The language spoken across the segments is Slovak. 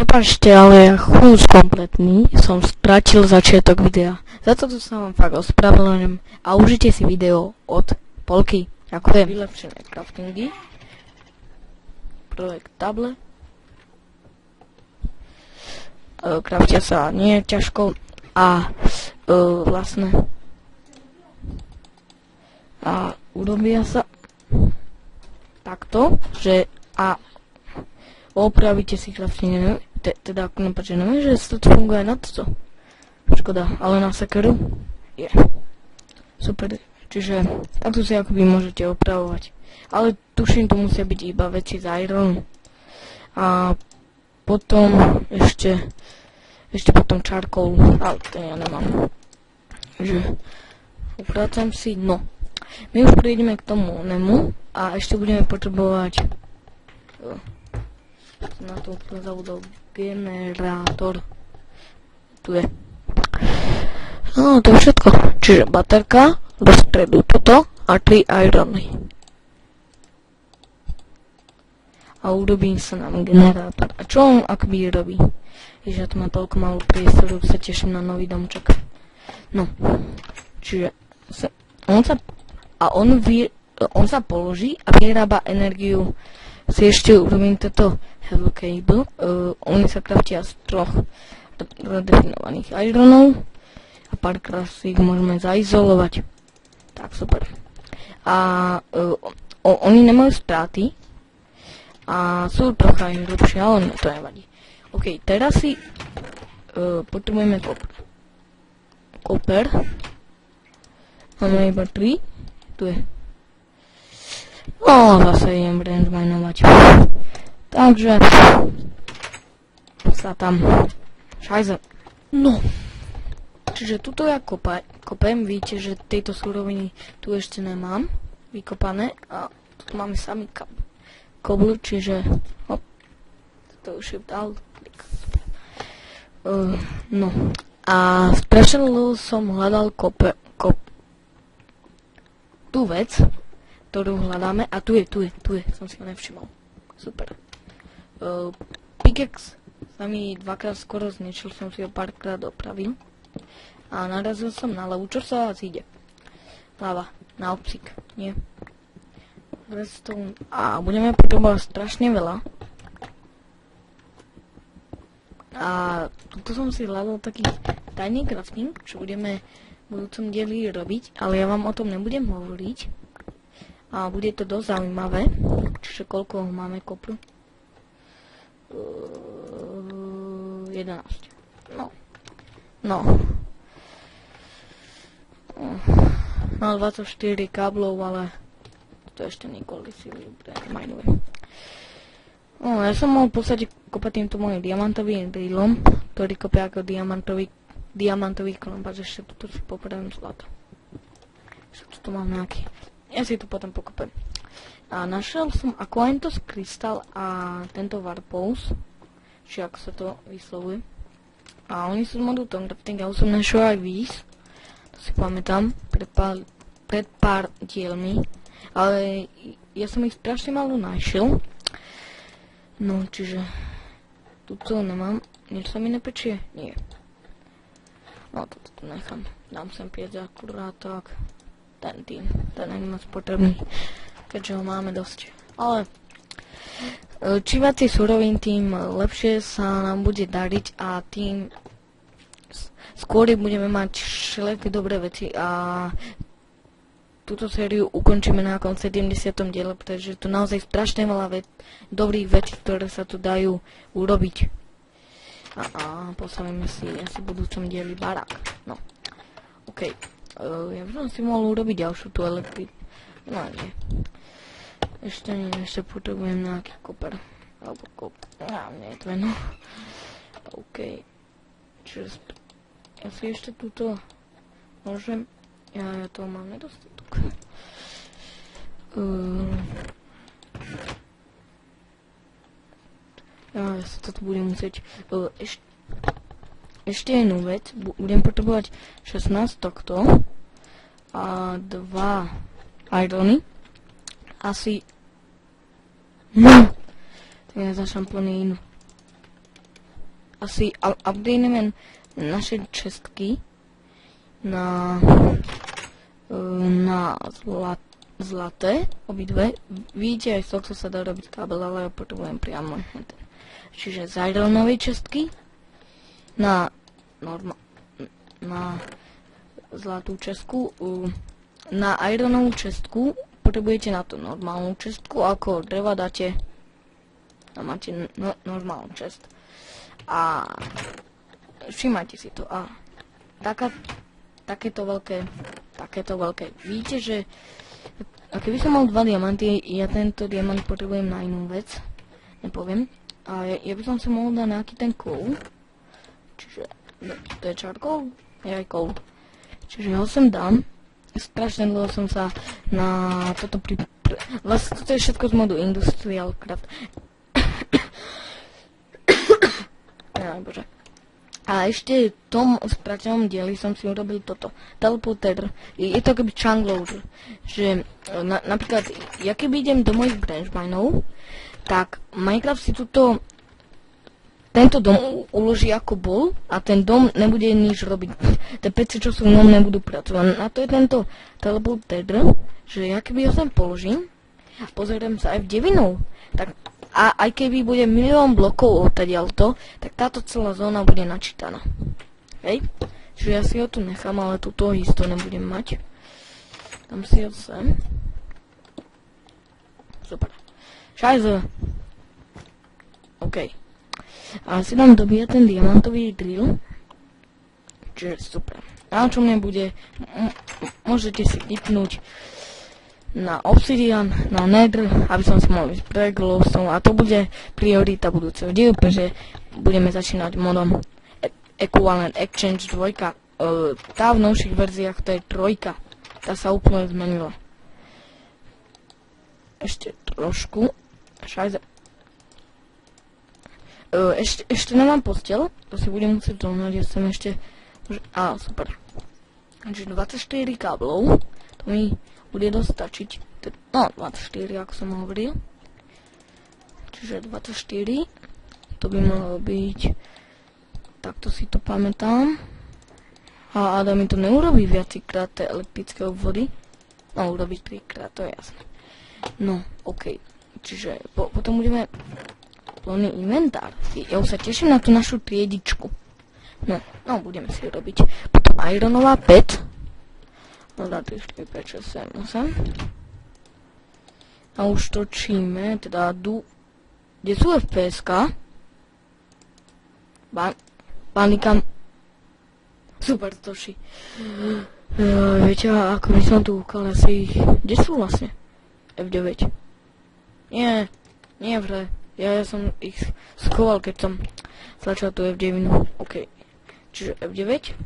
Prepáčte, ale ja chvíľu kompletný som stratil začiatok videa. Za toto sa vám fakt ospravedlňujem a užite si video od Polky. Ďakujem. Vylepšené craftingy. Projekt table. Craftia sa nie ťažko a vlastne a urobia sa takto, že a opravíte si crafting, teda ako nepáči, neviem, že to funguje na toto. Škoda, ale na sekeru je super, čiže takto si akoby môžete opravovať. Ale tuším, to musia byť iba veci z ironu. A potom ešte potom charcoal, ale to ja nemám. Takže uprácam si, no. My už prejdeme k tomu onemu a ešte budeme potrebovať na to zabudol generátor. Tu je. No, to je všetko. Čiže baterka, do stredu toto a 3 irony. A urobí sa nám generátor. A čo on akoby robí? Ježiš, ja tu má toľko malú priestoru, sa teším na nový domček. No, čiže on sa položí a vyrába energiu. Si ešte urobím toto Hello Cable. Oni sa kraftia z 3 redefinovaných ironov a párkrát si ich môžeme zaizolovať. Tak, super. A oni nemajú straty a sú trocha im lepšie, ale to nevadí. OK, teraz si potrebujeme koper. Máme iba 3. Tu je. No, zase idem brandminovať. Takže sa tam šajze. No. Čiže tuto ja kopem. Vidíte, že tejto suroviny tu ešte nemám vykopané. A tu máme samý koblu, čiže hop. To už je dal. No. A strašne dlho som hľadal tú vec, ktorú hľadáme, a tu je, som si ho nevšimol. Super. Pickaxe sa mi dvakrát skoro zničil, som si ho párkrát opravil. A narazil som na lavu, čo sa vás ide? Lava, na obsík, nie? Redstone. A budeme potrebovať strašne veľa. A tu som si hľadal taký tajný crafting, čo budeme v budúcom dieli robiť, ale ja vám o tom nebudem hovoriť. A bude to dosť zaujímavé. Čiže koľko máme kopru? 11. No. Mal 24 káblov, ale to ešte niekoľko si majnuje. No, ja som mohol v podstate kopať týmto mojim diamantovým drillom, ktorý kopia ako diamantový klombáč. Ešte tuto si popravím zlato. Ešte tu mám nejaký. Ja si to potom pokopem. A našiel som Aquantus Crystal a tento Warpose, či ako sa to vyslovuje. A oni sú z modu Tom Crafting, ja už som našiel aj výz, to si pamätám, pred pár dielmi, ale ja som ich strašne málo našiel. No, čiže tuto nemám, niečo sa mi nepečie? Nie. No, toto tu nechám, dám sem piec akurát tak. Ten je moc potrebný, keďže ho máme dosť. Ale čím viac surovín, tým lepšie sa nám bude dariť a tým skôr budeme mať všelijaké dobré veci a túto sériu ukončíme na konci 70. diele, pretože tu naozaj strašne veľa dobrých vecí, ktoré sa tu dajú urobiť. A postavíme si asi v budúcom dieli barák. No, OK. Ja by som si mohol urobiť ďalšiu tú elektriku. No nie. Ešte potrebujem nejaký koper. Alebo nie je to jedno. OK. Čiže ja si ešte túto môžem. Ja toho mám nedostatok. Ja si toto budem musieť ešte jednu vec, budem potrebovať 16 tohto a 2 irony. Asi tak ja zašamplný inú. asi updateneme naše čestky na zlaté, obidve. Vidíte, aj z tohto sa dá robiť kábel, ale ja potrebujem priamo ten. Čiže z ironovej čestky na zlatú čestku. Na ironovú čestku potrebujete na to normálnu čestku, ako dreva dáte a máte normálnu čest. A všimajte si to. A takéto veľké. Vidíte, že a keby som mal 2 diamanty, ja tento diamant potrebujem na inú vec. Nepoviem. A ja by som si mohol dať nejaký ten coal. Čiže to je charcoal? Je aj coal. Čiže ho sem dám. Strašne dlho som sa na toto vlastne toto je všetko z modu Industrial Craft. Bože. A ešte v tom spratenom dieli som si urobil toto. Teleporter. Je to keby chunk loader. Že napríklad, ja keby idem do mojich branch mineov, tak Minecraft si tento dom uloží ako bol a ten dom nebude nič robiť. Tie peci, čo sú v ňom, nebudú pracovať. Na to je tento teleporter, že ja keby ho sem položím a pozriem sa aj v devinov, tak a aj keby bude 1 000 000 blokov odtiaľto, tak táto celá zóna bude načítaná. Hej? Čiže ja si ho tu nechám, ale túto isto nebudem mať. Dám si ho sem. Super. Šajze. OK. A si dám dobíjať ten diamantový drill. Čiže super. A čo mne bude, môžete si kliknúť na Obsidian, na Nether, aby som si mohol ísť pre glowstone. A to bude priorita budúceho dielu, pretože budeme začínať modom Equivalent Exchange 2. Tá v novších verziách to je 3. Tá sa úplne zmenila. Ešte trošku. Šajze. Ešte nemám posteľ, to si budem musieť dohnať, ja som ešte... super. Takže 24 káblov, to mi bude dosť stačiť. No, 24, ako som hovoril. Čiže 24, to by malo byť... Takto si to pamätám. A Adam mi to neurobí viackrát tie elektrické obvody. No, urobí 3-krát, to je jasné. No, OK. Čiže potom budeme... plný inventár. Ja už sa teším na tú našu triedičku. No, budeme si robiť. Potom ironová pet. 2, 3, 4, 5, 6, 7, 8. A už točíme, teda kde sú FPS-ka? Panikam. Super, točí. Viete, ako by som tu ukal asi ich... Kde sú vlastne? F9. Nie vre. Ja som ich schoval, keď som začal tú F9. OK. Čiže F9.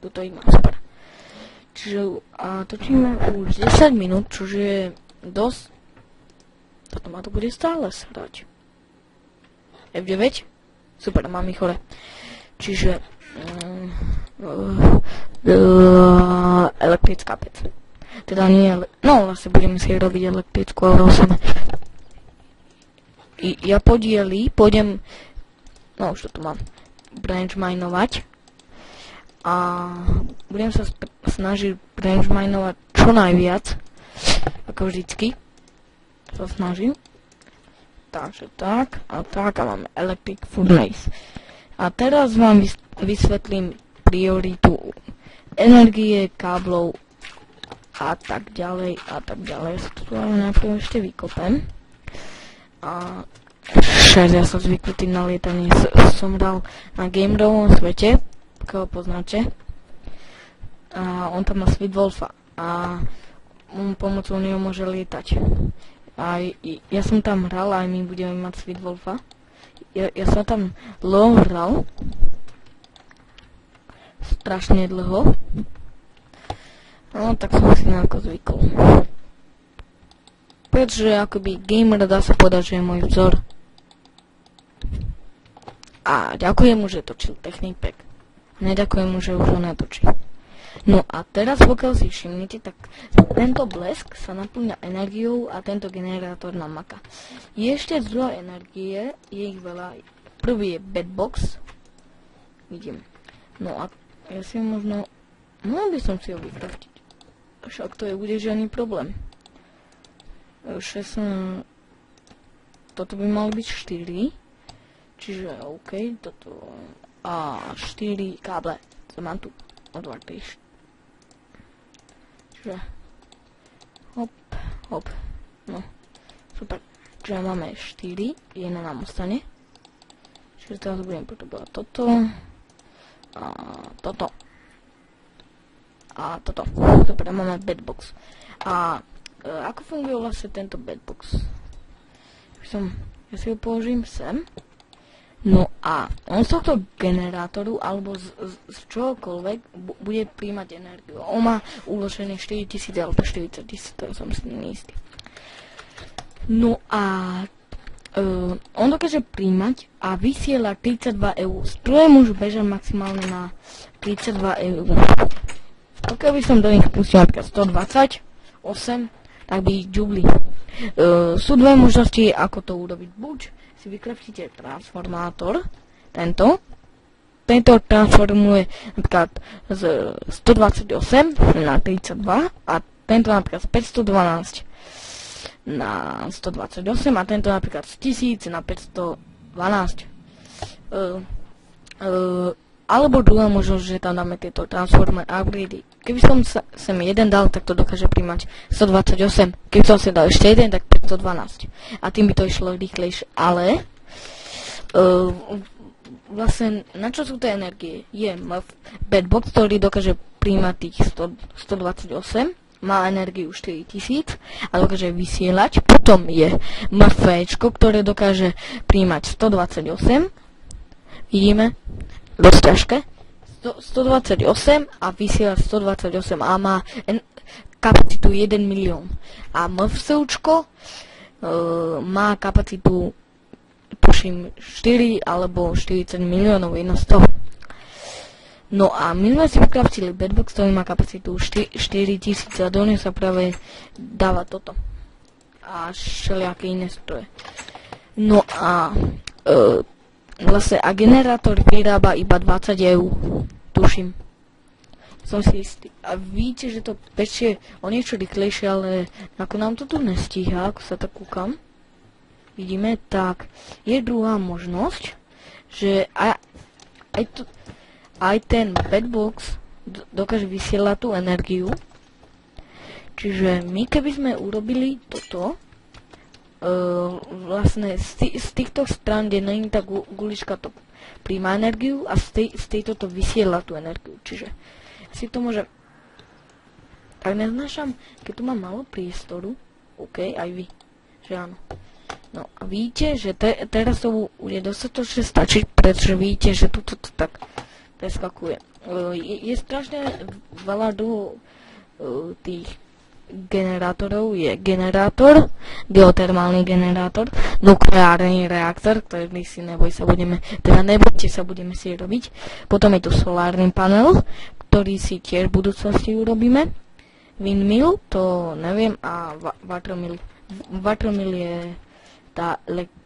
Tuto ich mám, super. Čiže točíme už 10 minút, čo je dosť. Toto ma to bude stále srať. F9. Super, mám ich hore. Čiže elektrická pec. Teda nie, vlastne budeme si robiť elektrickú, ale osame. Ja pôjdem, už to tu mám, branch minovať a budem sa snažiť branch minovať čo najviac, ako vždycky sa snažím. Takže tak a máme electric furnace. A teraz vám vysvetlím prioritu energie, káblov a tak ďalej. Ja sa tu ale najprv ešte vykopem. A ja som zvyknutý na lietanie. Som hral na gamerovom svete, ako ho poznáte. A on tam má Sweet Wolfa. A pomocou neho môže lietať. A ja som tam hral, aj my budeme mať Sweet Wolfa. Ja som tam dlho hral. Strašne dlho. No, tak som si nejako zvykol. Pretože akoby gamer dá sa povedať, že je môj vzor. A ďakujem mu, že točil Technic Pack. Neďakujem mu, že už ho netočí. No a teraz pokiaľ si všimnete, tak tento blesk sa naplňa energiou a tento generátor nám maká. Je ešte zdroj energie, je ich veľa, prvý je bedbox. Vidím. No a ja si možno... Mohol by som si ho vykraftiť. Však to je bude žiadny problém. 6... Toto by malo byť 4. Čiže OK, toto... A 4 káble. To mám tu odvartý. Čiže... Hop, hop. No, super. Čiže máme 4. Jedno nám ostane. Čiže teraz budem potrebovať toto. A toto. A toto. Super, máme bedbox. A ako funguje vlastne tento bedbox? Ja si ho položím sem. No a on z tohto generátoru alebo z čohokoľvek bude príjmať energiu. On má uložené 4000 alebo 40 000, to som si neistý. No a on dokáže príjmať a vysielať 32 eur. Stroje môžu bežať maximálne na 32 eur. Pokiaľ by som do nich pustil napríklad 128, tak by ich džubli. Sú dve možnosti, ako to urobiť. Buď si vykraftíte transformátor, tento transformuje napríklad z 128 na 32 a tento napríklad z 512 na 128 a tento napríklad z 1000 na 512. Alebo druhá možnosť, že tam dáme tieto transformer upgrady. Keby som sem jeden dal, tak to dokáže príjmať 128. Keby som sem dal ešte jeden, tak 512. A tým by to išlo rýchlejšie. Ale vlastne na čo sú tie energie? Je bedbox, ktorý dokáže príjmať tých 128. Má energiu 4000 a dokáže vysielať. Potom je MFčko, ktoré dokáže príjmať 128. Vidíme? Dosť ťažké. 128 a vysielať 128 a má kapacitu 1 milión. A MFCčko má kapacitu tuším 4 alebo 40 miliónov, jedno z toho. No a my sme si vykraftili bedbox, ktorý má kapacitu 4000 a do neho sa práve dáva toto. A všelijaké iné stroje. No a vlastne a generátor vyrába iba 20 eur, tuším. Som si istý. A vidíte, že to pečie o niečo rýchlejšie, ale ako nám to tu nestíha, ako sa tak kúkam. Vidíme, tak je druhá možnosť, že aj ten bedbox dokáže vysielať tú energiu. Čiže my keby sme urobili toto, vlastne z týchto strán, kde není tá gulička, to príjma energiu a z tejto to vysiela tú energiu. Čiže si to môžem... Tak neznášam, keď tu mám málo priestoru. OK, aj vy. Že áno. No a vidíte, že teraz to bude dostatočne stačiť, pretože vidíte, že tu tak preskakuje. Je strašne veľa druhov tých generátorov. Je generátor, geotermálny generátor, nukleárny reaktor, ktorý si nebojte sa, budeme si robiť. Potom je tu solárny panel, ktorý si tiež v budúcnosti urobíme. Windmill, to neviem, a watermill. Watermill je tá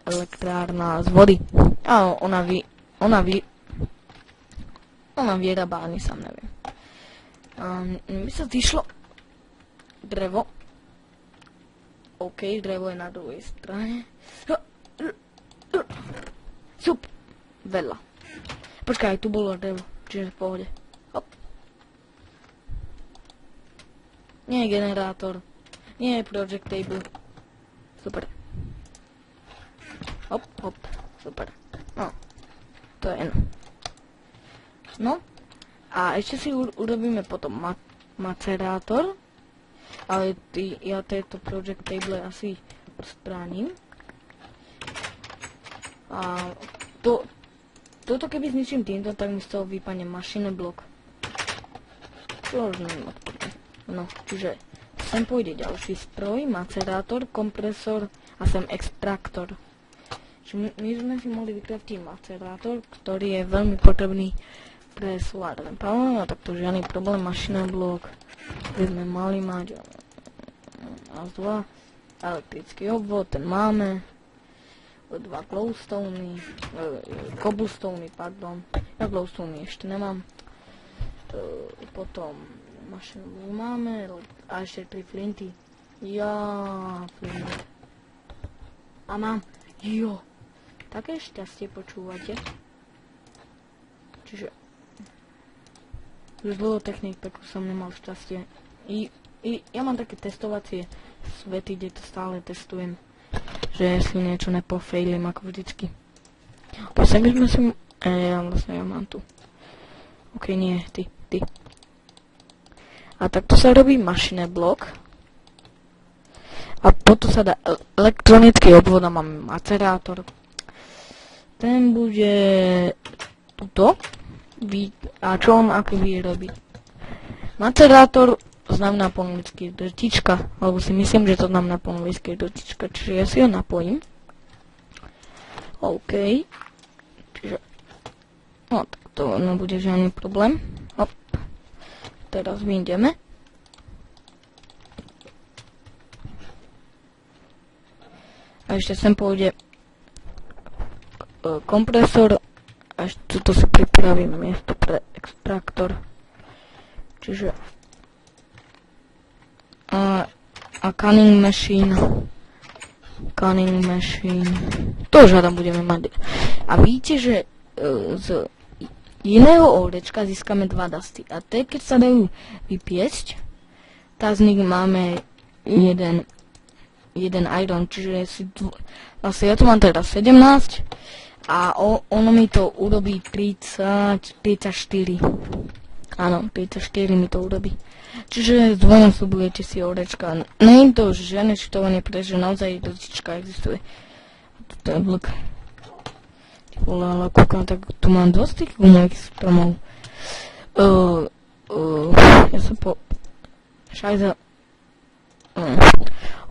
elektrárna z vody. A ona vyrába, ani sám neviem. Mi sa zišlo drevo. OK, drevo je na druhej strane. Sup. Veľa. Počkaj, tu bolo drevo, čiže v pohode. Hop. Nie je generátor. Nie je project table. Super. Hop, hop, super. No, to je jedno. No, a ešte si urobíme potom macerátor, ale ja tieto project table asi odstránim. A toto keby zničím týmto, tak mi z toho vypadne machine block. Čo už neviem odporne. No, čiže sem pôjde ďalší stroj, macerátor, kompresor a sem extraktor. My sme si mohli vykraftiť macerátor, ktorý je veľmi potrebný pre solárne panely, a takto žiadny problém, machine block, kde sme mali mať raz, dva, elektrický obvod, ten máme, 2 glowstony, cobblestony, pardon. Ja glowstony ešte nemám. Potom mašinu máme a ešte 3 flinty. Flint. A mám, také šťastie počúvate. Čiže už dlho technik peku som nemal šťastie. Ja mám také testovacie svety, kde to stále testujem. Že si niečo nepofejlim ako vždycky. Sem by sme si... ja mám tu. Ok, nie, ty. A takto sa robí mašiné blok. A potom sa dá elektronický obvod a máme macerátor. Ten bude tuto. A čo on ako vyrobí? Macerátor znamená po anglicky drtička, alebo si myslím, že to znamená po anglicky drtička, čiže ja si ho napojím. OK. Čiže tak to nebude žiadny problém. Hop. Teraz vyjdeme. A ešte sem pôjde kompresor a ešte tuto si pripravím miesto pre extraktor. Čiže a cunning machine. To žiadam budeme mať. A vidíte, že z iného oldečka získame 2 dusty. A tie, keď sa dajú vypiecť, tak z nich máme jeden iron, čiže vlastne ja tu mám teraz 17 a ono mi to urobí 34. Áno, 34 mi to urobí. Čiže zdvojnásobujete si oldečka. Nie je to žiadne čitovanie, pretože naozaj dotička existuje. Toto je vlk. Ale kúkam, tak tu mám dosť tých gumových stromov. Ja sa Šajza.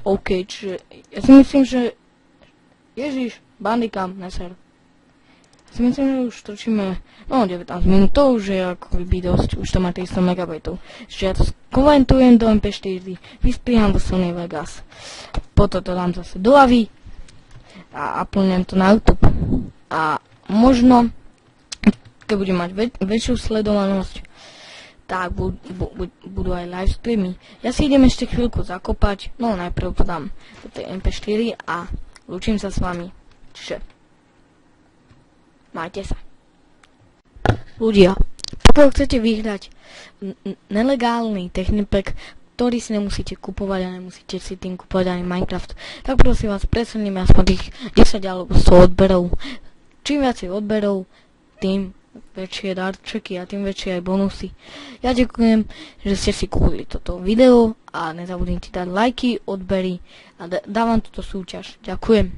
OK, čiže ja si myslím, že Ježiš, bandikám, neser. Ja si myslím, že už točíme 19 minút, to už je ako by dosť, už to má 300 MB. Čiže ja to skomentujem do MP4, vystriham do Sony Vegas, potom to dám zase do AVI a uploadnem to na YouTube. A možno, keď budem mať väčšiu sledovanosť, tak budú aj live streamy. Ja si idem ešte chvíľku zakopať, najprv to dám do tej MP4 a lúčim sa s vami. Čiže majte sa. Ľudia, pokiaľ chcete vyhrať nelegálny technipack, ktorý si nemusíte kupovať a nemusíte si tým kupovať ani Minecraft, tak prosím vás, presuníme aspoň tých 10 alebo 100 odberov. Čím viacej odberov, tým väčšie darčeky a tým väčšie aj bonusy. Ja ďakujem, že ste si kúpili toto video a nezabudnite dať lajky, odbery a dávam túto súťaž. Ďakujem.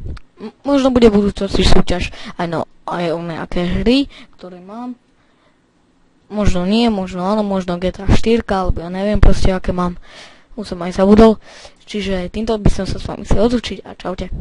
Možno bude v budúcnosti súťaž aj o nejaké hry, ktoré mám. Možno nie, možno áno, možno GTA 4, alebo ja neviem proste aké mám. Už som aj zabudol. Čiže týmto by som sa s vami chcel odlučiť a čaute.